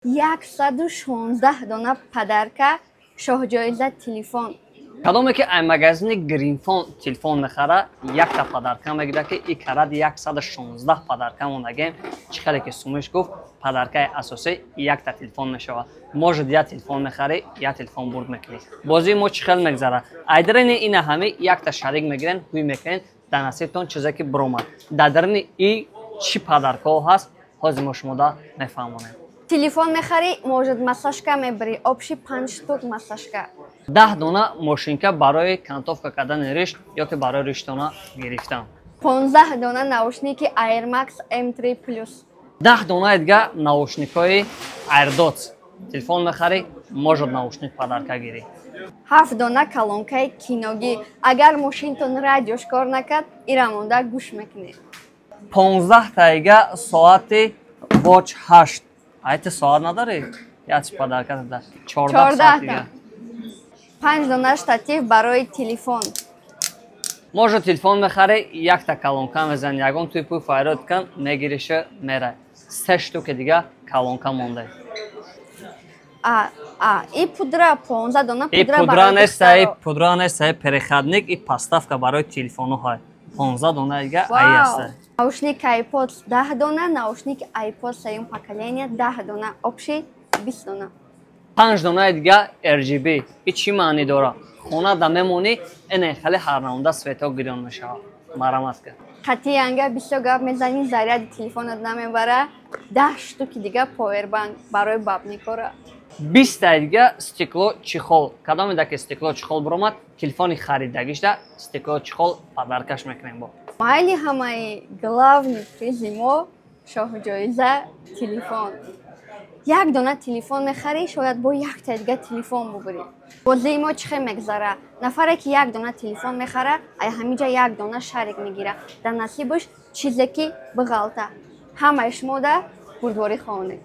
116 дона падарка шоҳҷоиза телефон. کدامی که ای مگزین گرینفون تلفن میخره یک تا پدرکه میگیره که این کرد 116 پدرکه مونگیم چی خیلی که سومش گفت پدرکه اساسی یک تا تلفن میشود موجود یا تلفن میخری یا تلفن برد میکنی بازی ما چی خیلی میگذره ایدرین این همه یک تا شریک میگیرن هوی میکنین در نصیبتون چیزی که برومد در درن این چی پدرکه هست حاضر ما شما دا نفهمونیم Телефон мехари, может массажка мебери, общий 5 штук массажка. 10 дона машинка барои кантовка кардани ришт ё ки барои риштона гирифтан. 15 дона наушники AirMax M3 Plus. 10 дона дига наушникҳои AirDots. Телефон мехари, может наушник падарка гирӣ. 7 дона колонкаи киногӣ. Агар мошинтон радиош кор накард, ира монда гӯш мекунед. 15 таига соати Watch 8. Айти соат надари? Яч падарка дада. 14 соат дига. 5 дона штатив барои телефон. Може телефон мехари, як та колонка мезани, ягон туи пӯй файрод кан, мегириша мера. 3 штуки дига колонка монда. И пудра 15 дона И пудра пудра барои нест, и пудра нест, и переходник, и поставка барои телефонҳо. 15 дона дига ай аст. Наушник iPod 10 дона, наушник iPod 7 поколения 10 дона, общий 20 дона. 5 дона дига RGB. И чӣ маъни дора? Хона да мемонӣ, ин хеле ҳарраунда свето гирён мешавад. Марамат кард. Хати янга бисёр гап мезани, заряди телефонат намебара. 10 штуки дига повербанк барои баб мекора. 20 та дига стекло чихол. Кадоме даки стекло чихол буромад, телефони харидагишда стекло чихол падаркаш мекунем бо. Майли ҳамаи главни призи мо шоҳҷоиза телефон. Як дона телефон мехари, шояд бо як та дига телефон бубурӣ. Бозии мо чӣ хел мегзара? Нафаре ки як дона телефон мехара, ай ҳамиҷа як дона шарик мегира. Дар насибаш чизе ки биғалта. Ҳамаи шумо да бурдворӣ хоҳонед.